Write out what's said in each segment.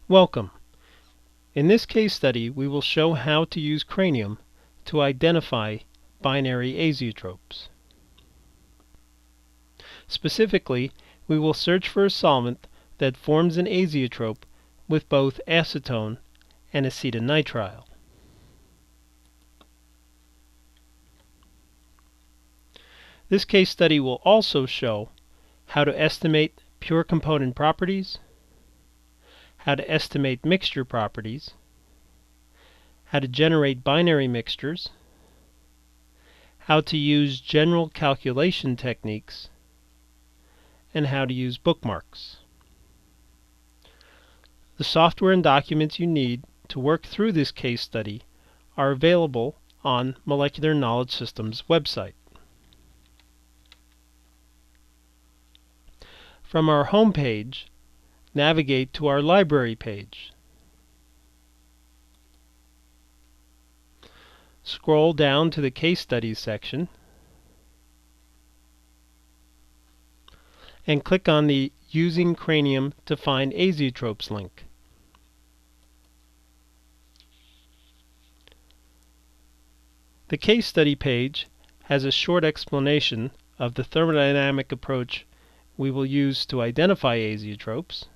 Welcome. In this case study, we will show how to use Cranium to identify binary azeotropes. Specifically, we will search for a solvent that forms an azeotrope with both acetone and acetonitrile. This case study will also show how to estimate pure component properties, how to estimate mixture properties, how to generate binary mixtures, how to use general calculation techniques, and how to use bookmarks. The software and documents you need to work through this case study are available on Molecular Knowledge Systems' website. From our home page, navigate to our library page. Scroll down to the Case Studies section and click on the Using Cranium to Find Azeotropes link. The case study page has a short explanation of the thermodynamic approach we will use to identify azeotropes,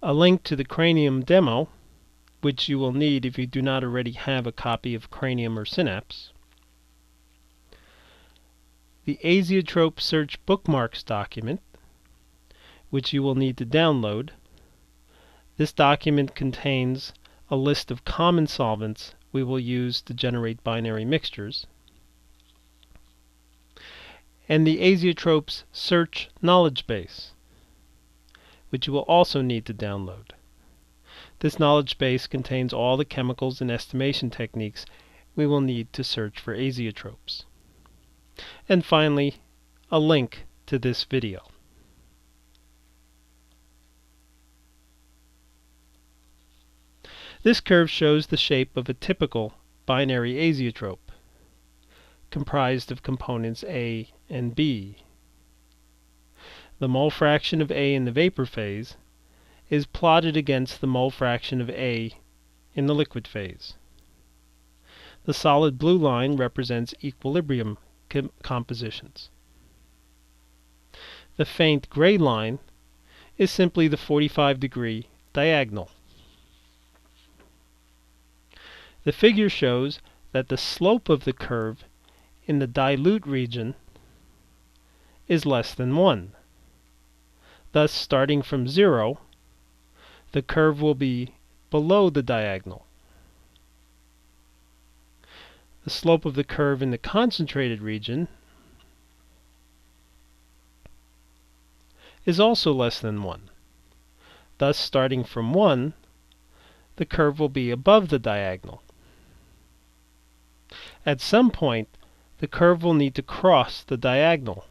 a link to the Cranium demo, which you will need if you do not already have a copy of Cranium or Synapse, the Azeotrope Search Bookmarks document, which you will need to download. This document contains a list of common solvents we will use to generate binary mixtures, and the Azeotropes Search Knowledgebase, which you will also need to download. This knowledge base contains all the chemicals and estimation techniques we will need to search for azeotropes. And finally, a link to this video. This curve shows the shape of a typical binary azeotrope, comprised of components A and B. The mole fraction of A in the vapor phase is plotted against the mole fraction of A in the liquid phase. The solid blue line represents equilibrium compositions. The faint gray line is simply the 45-degree diagonal. The figure shows that the slope of the curve in the dilute region is less than 1. Thus, starting from 0, the curve will be below the diagonal. The slope of the curve in the concentrated region is also less than 1. Thus, starting from 1, the curve will be above the diagonal. At some point, the curve will need to cross the diagonal.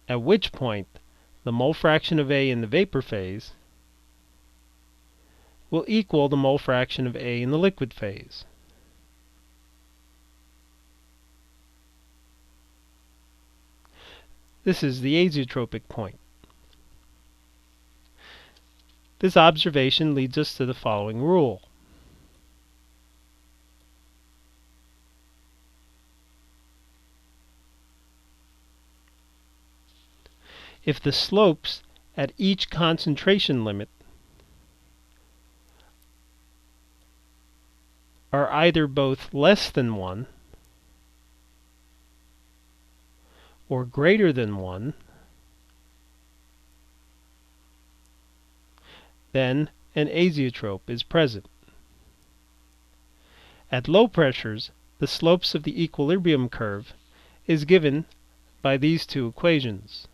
At which point, the mole fraction of A in the vapor phase will equal the mole fraction of A in the liquid phase. This is the azeotropic point. This observation leads us to the following rule. If the slopes at each concentration limit are either both less than 1 or greater than 1, then an azeotrope is present. At low pressures, the slopes of the equilibrium curve is given by these two equations.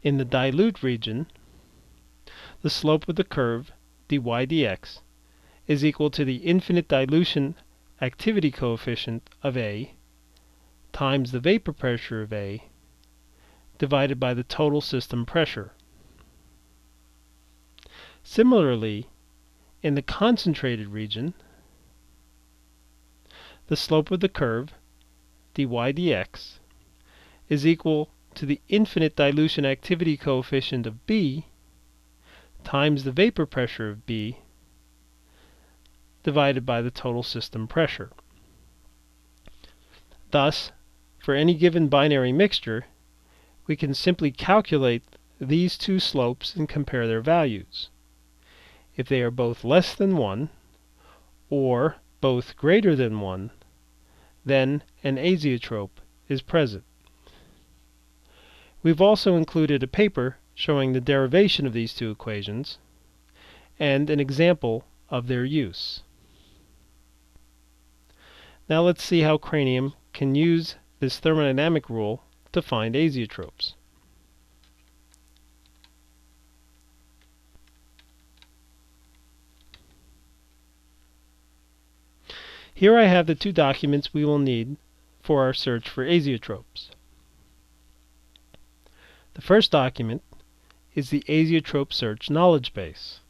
In the dilute region, the slope of the curve, dy dx, is equal to the infinite dilution activity coefficient of A times the vapor pressure of A divided by the total system pressure. Similarly, in the concentrated region, the slope of the curve, dy dx, is equal to the infinite dilution activity coefficient of B times the vapor pressure of B divided by the total system pressure. Thus, for any given binary mixture, we can simply calculate these two slopes and compare their values. If they are both less than 1, or both greater than 1, then an azeotrope is present. We've also included a paper showing the derivation of these two equations and an example of their use. Now let's see how Cranium can use this thermodynamic rule to find azeotropes. Here I have the two documents we will need for our search for azeotropes. The first document is the Azeotrope Search Knowledgebase.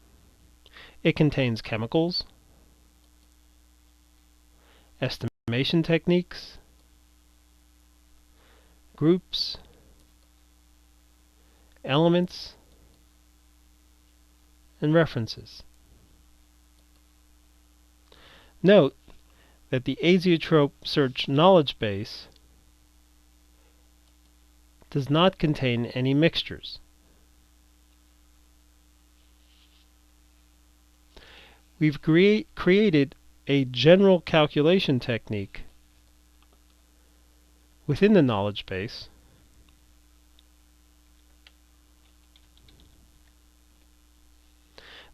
It contains chemicals, estimation techniques, groups, elements, and references. Note that the Azeotrope Search Knowledgebase does not contain any mixtures. We've created a general calculation technique within the knowledge base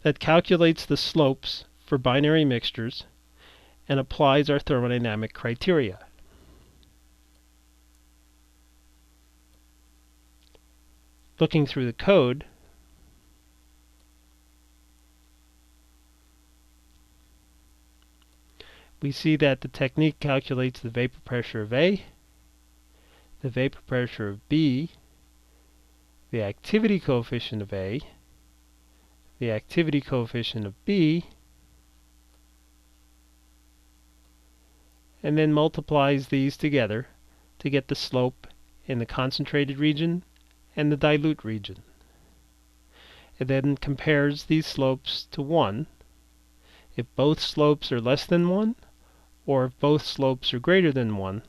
that calculates the slopes for binary mixtures and applies our thermodynamic criteria. Looking through the code, we see that the technique calculates the vapor pressure of A, the vapor pressure of B, the activity coefficient of A, the activity coefficient of B, and then multiplies these together to get the slope in the concentrated region and the dilute region. It then compares these slopes to 1. If both slopes are less than 1, or if both slopes are greater than 1,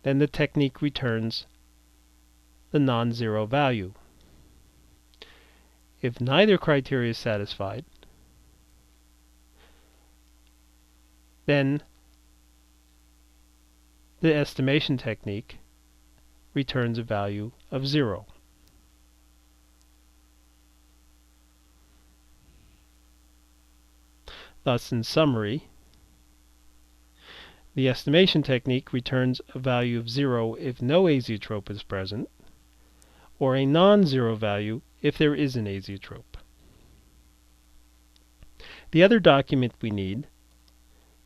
then the technique returns the non-zero value. If neither criteria is satisfied, then the estimation technique returns a value of 0. Thus, in summary, the estimation technique returns a value of 0 if no azeotrope is present, or a non-zero value if there is an azeotrope. The other document we need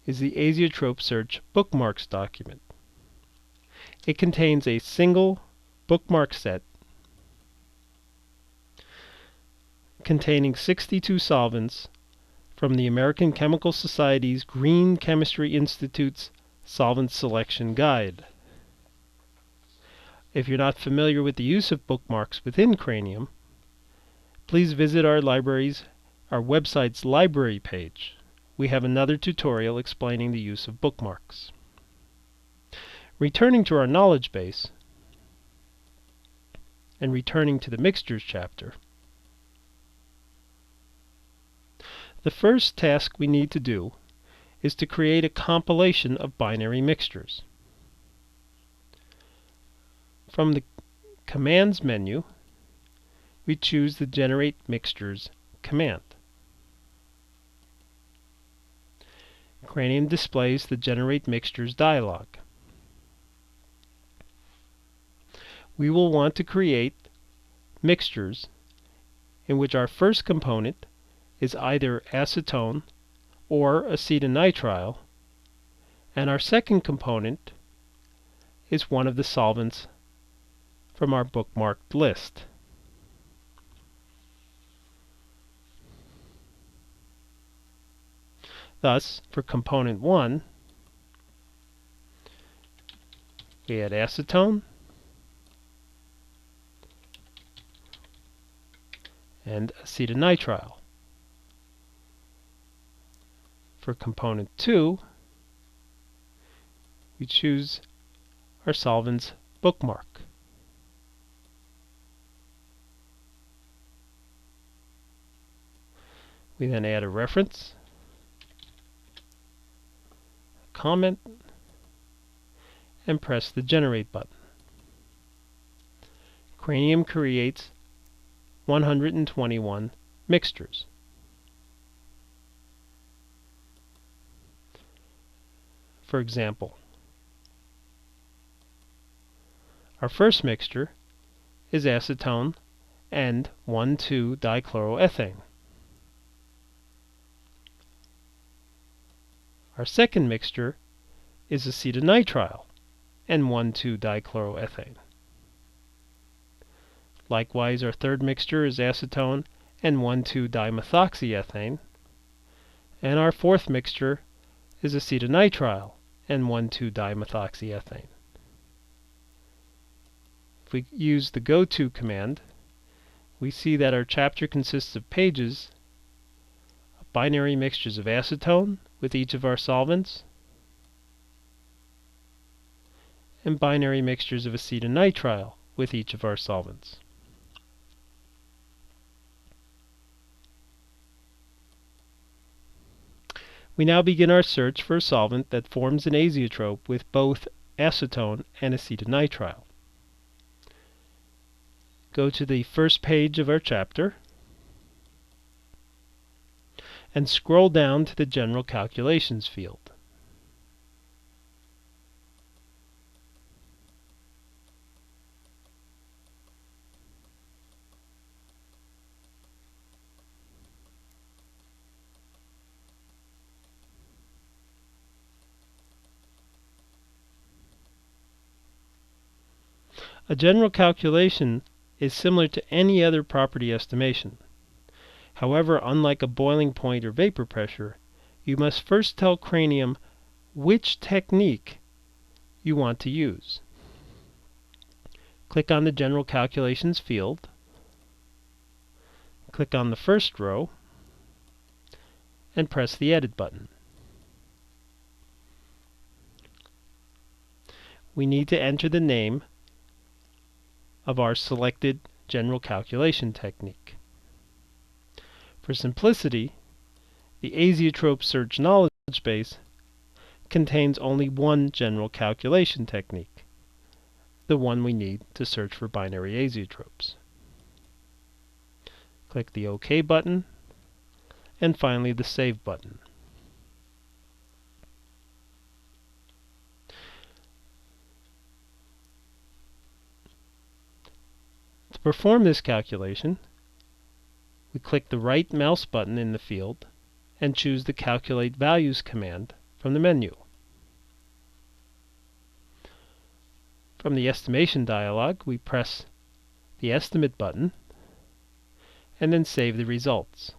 is the Azeotrope Search Bookmarks document. It contains a single bookmark set containing 62 solvents from the American Chemical Society's Green Chemistry Institute's Solvent Selection Guide. If you're not familiar with the use of bookmarks within Cranium, please visit our website's library page. We have another tutorial explaining the use of bookmarks. Returning to our knowledge base and returning to the mixtures chapter, the first task we need to do is to create a compilation of binary mixtures. From the Commands menu, we choose the Generate Mixtures command. Cranium displays the Generate Mixtures dialog. We will want to create mixtures in which our first component is either acetone or acetonitrile, and our second component is one of the solvents from our bookmarked list. Thus, for component 1, we add acetone and acetonitrile. For component 2, we choose our solvent's bookmark. We then add a reference, a comment, and press the Generate button. Cranium creates 121 mixtures. For example, our first mixture is acetone and 1,2-dichloroethane. Our second mixture is acetonitrile and 1,2-dichloroethane. Likewise, our third mixture is acetone and 1,2-dimethoxyethane, and our fourth mixture is acetonitrile and 1,2-dimethoxyethane. If we use the go-to command, we see that our chapter consists of pages of binary mixtures of acetone with each of our solvents, and binary mixtures of acetonitrile with each of our solvents. We now begin our search for a solvent that forms an azeotrope with both acetone and acetonitrile. Go to the first page of our chapter and scroll down to the General Calculations field. A general calculation is similar to any other property estimation. However, unlike a boiling point or vapor pressure, you must first tell Cranium which technique you want to use. Click on the General Calculations field, click on the first row, and press the Edit button. We need to enter the name of our selected general calculation technique. For simplicity, the Azeotrope Search Knowledgebase contains only one general calculation technique, the one we need to search for binary azeotropes. Click the OK button, and finally the Save button. To perform this calculation, we click the right mouse button in the field and choose the Calculate Values command from the menu. From the estimation dialog, we press the Estimate button and then save the results.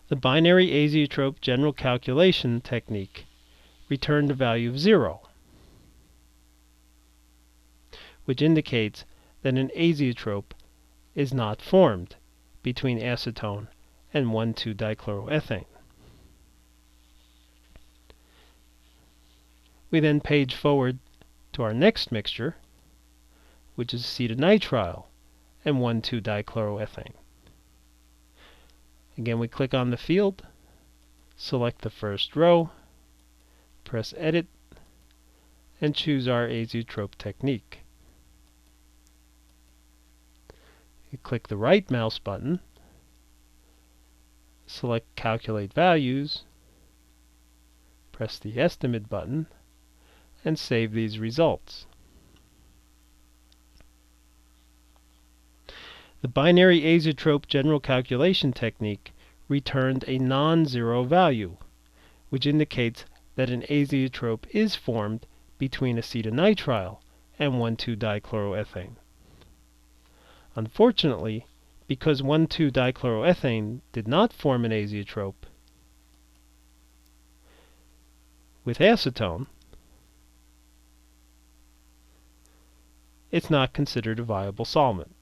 The binary azeotrope general calculation technique returned a value of 0, which indicates that an azeotrope is not formed between acetone and 1,2-dichloroethane. We then page forward to our next mixture, which is acetonitrile and 1,2-dichloroethane. Again, we click on the field, select the first row, press Edit, and choose our azeotrope technique. You click the right mouse button, select Calculate Values, press the Estimate button, and save these results. The binary azeotrope general calculation technique returned a non-zero value, which indicates that an azeotrope is formed between acetonitrile and 1,2-dichloroethane. Unfortunately, because 1,2-dichloroethane did not form an azeotrope with acetone, it's not considered a viable solvent.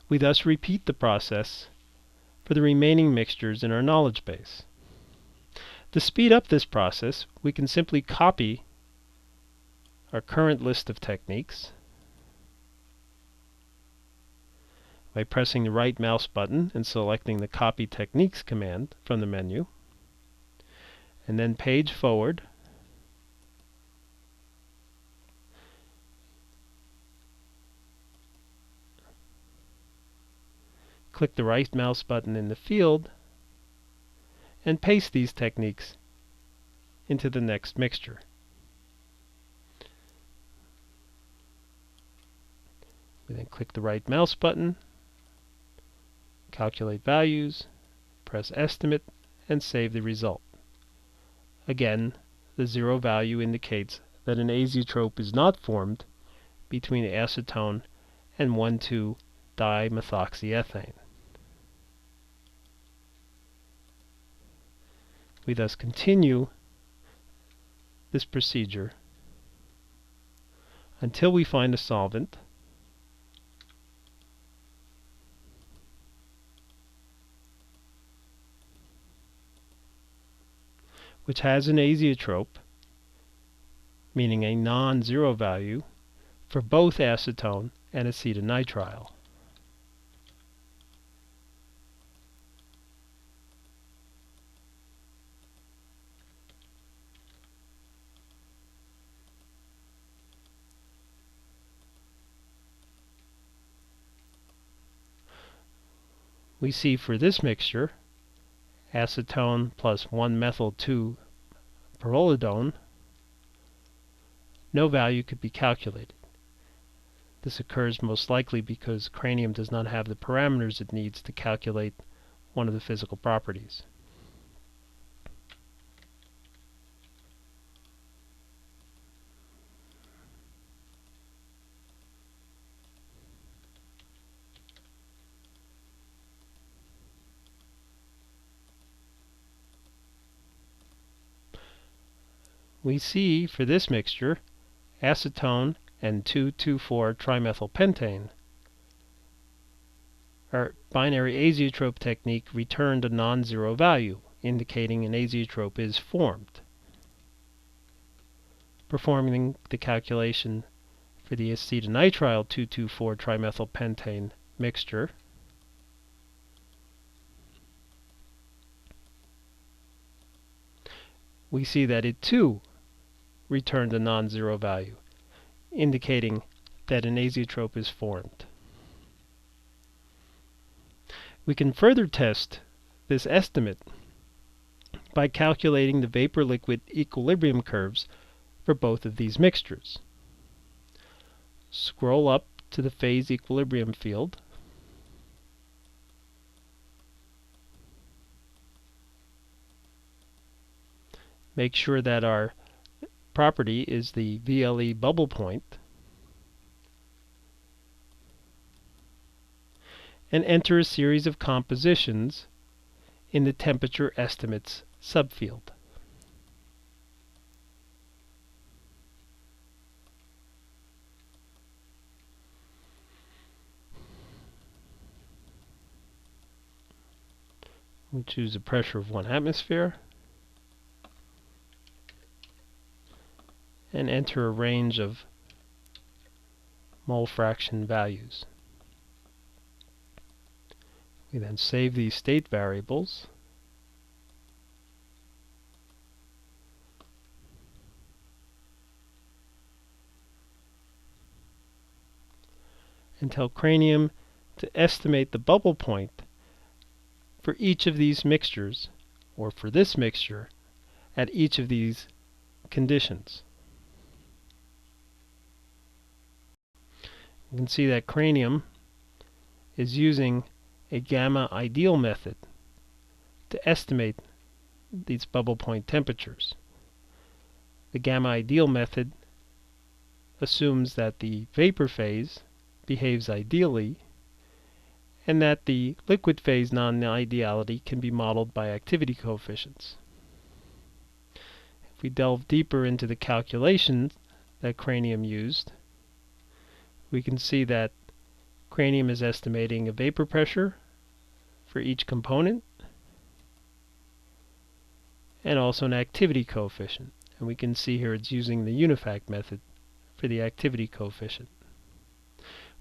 We thus repeat the process for the remaining mixtures in our knowledge base. To speed up this process, we can simply copy our current list of techniques by pressing the right mouse button and selecting the Copy Techniques command from the menu, and then page forward, click the right mouse button in the field, and paste these techniques into the next mixture. We then click the right mouse button, calculate values, press Estimate, and save the result. Again, the 0 value indicates that an azeotrope is not formed between acetone and 1,2-dimethoxyethane. We thus continue this procedure until we find a solvent which has an azeotrope, meaning a non-zero value, for both acetone and acetonitrile. We see for this mixture, acetone plus 1-methyl-2-pyrrolidone, no value could be calculated. This occurs most likely because Cranium does not have the parameters it needs to calculate one of the physical properties. We see for this mixture, acetone and 2,2,4-trimethylpentane. Our binary azeotrope technique returned a non-zero value, indicating an azeotrope is formed. Performing the calculation for the acetonitrile 2,2,4-trimethylpentane mixture, we see that it too returned a non-zero value, indicating that an azeotrope is formed. We can further test this estimate by calculating the vapor-liquid equilibrium curves for both of these mixtures. Scroll up to the phase equilibrium field, make sure that our property is the VLE bubble point, and enter a series of compositions in the temperature estimates subfield. We choose a pressure of 1 atmosphere and enter a range of mole fraction values. We then save these state variables and tell Cranium to estimate the bubble point for each of these mixtures, or for this mixture, at each of these conditions. You can see that Cranium is using a gamma ideal method to estimate these bubble point temperatures. The gamma ideal method assumes that the vapor phase behaves ideally, and that the liquid phase non-ideality can be modeled by activity coefficients. If we delve deeper into the calculations that Cranium used, we can see that Cranium is estimating a vapor pressure for each component and also an activity coefficient. And we can see here it's using the unifact method for the activity coefficient.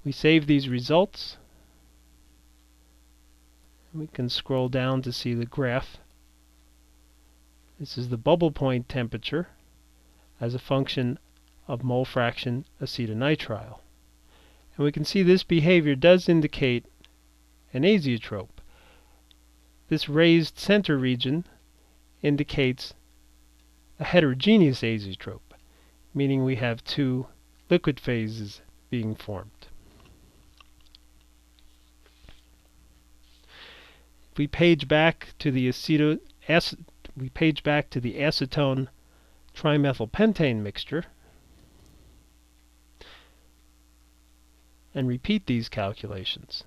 We save these results. We can scroll down to see the graph. This is the bubble point temperature as a function of mole fraction acetonitrile. And we can see this behavior does indicate an azeotrope. This raised center region indicates a heterogeneous azeotrope, meaning we have two liquid phases being formed. If we page back to the acetone trimethylpentane mixture and repeat these calculations,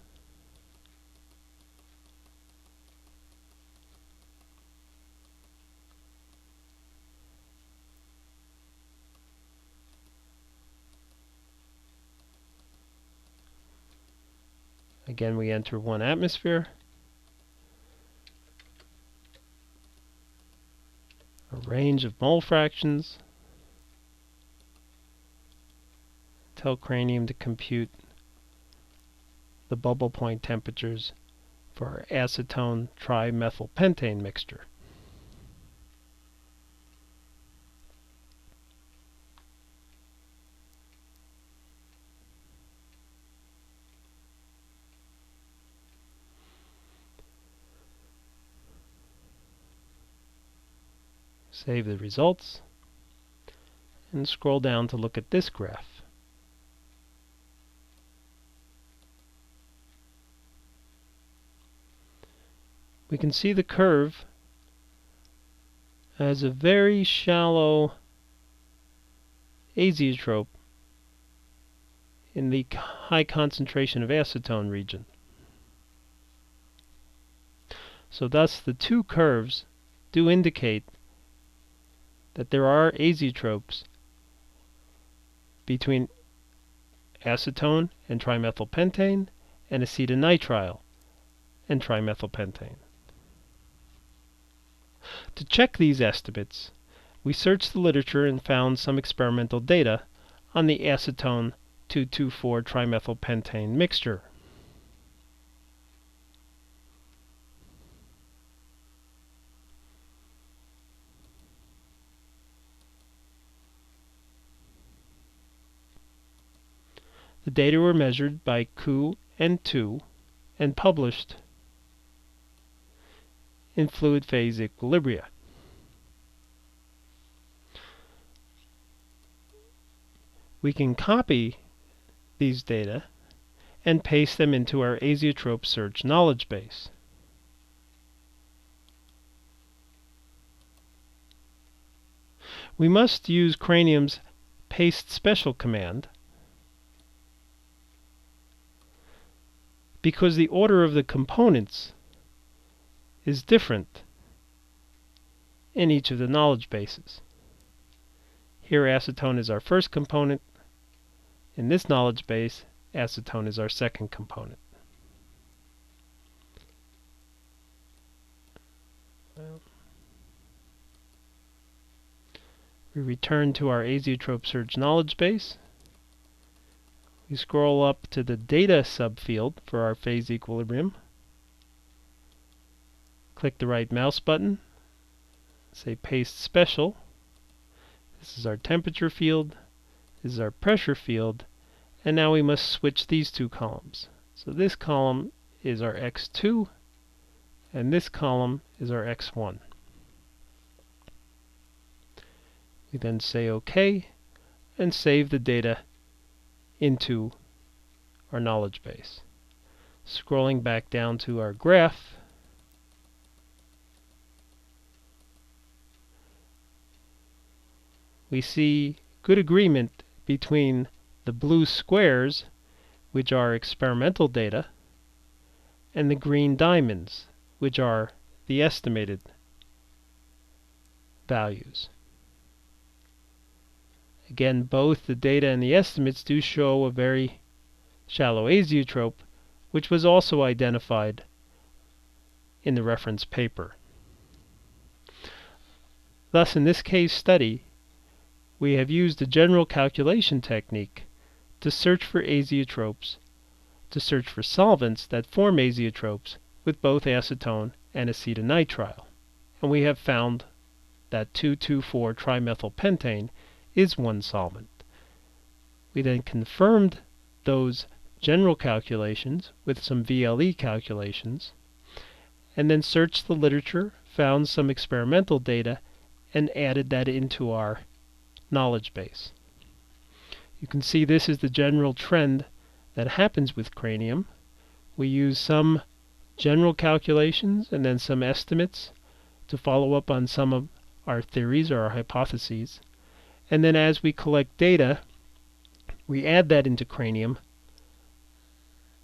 again we enter 1 atmosphere, a range of mole fractions, tell Cranium to compute the bubble point temperatures for our acetone trimethylpentane mixture. Save the results and scroll down to look at this graph. We can see the curve has a very shallow azeotrope in the high concentration of acetone region. So thus the two curves do indicate that there are azeotropes between acetone and trimethylpentane and acetonitrile and trimethylpentane. To check these estimates, we searched the literature and found some experimental data on the acetone 2,2,4-trimethylpentane mixture. The data were measured by Ku and Tu and published in Fluid Phase Equilibria. We can copy these data and paste them into our Azeotrope search knowledge base. We must use Cranium's paste special command because the order of the components is different in each of the knowledge bases. Here acetone is our first component. In this knowledge base, acetone is our second component. We return to our Azeotrope search knowledge base. We scroll up to the data subfield for our phase equilibrium. Click the right mouse button, say paste special. This is our temperature field, this is our pressure field, and now we must switch these two columns. So this column is our X2 and this column is our X1. We then say OK and save the data into our knowledge base. Scrolling back down to our graph, we see good agreement between the blue squares, which are experimental data, and the green diamonds, which are the estimated values. Again, both the data and the estimates do show a very shallow azeotrope, which was also identified in the reference paper. Thus, in this case study, we have used a general calculation technique to search for azeotropes, to search for solvents that form azeotropes with both acetone and acetonitrile. And we have found that 2,2,4-trimethylpentane is one solvent. We then confirmed those general calculations with some VLE calculations, and then searched the literature, found some experimental data, and added that into our knowledge base. You can see this is the general trend that happens with Cranium. We use some general calculations and then some estimates to follow up on some of our theories or our hypotheses. And then as we collect data, we add that into Cranium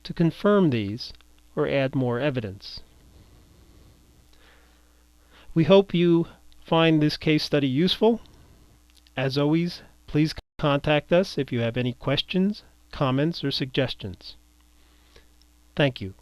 to confirm these or add more evidence. We hope you find this case study useful. As always, please contact us if you have any questions, comments, or suggestions. Thank you.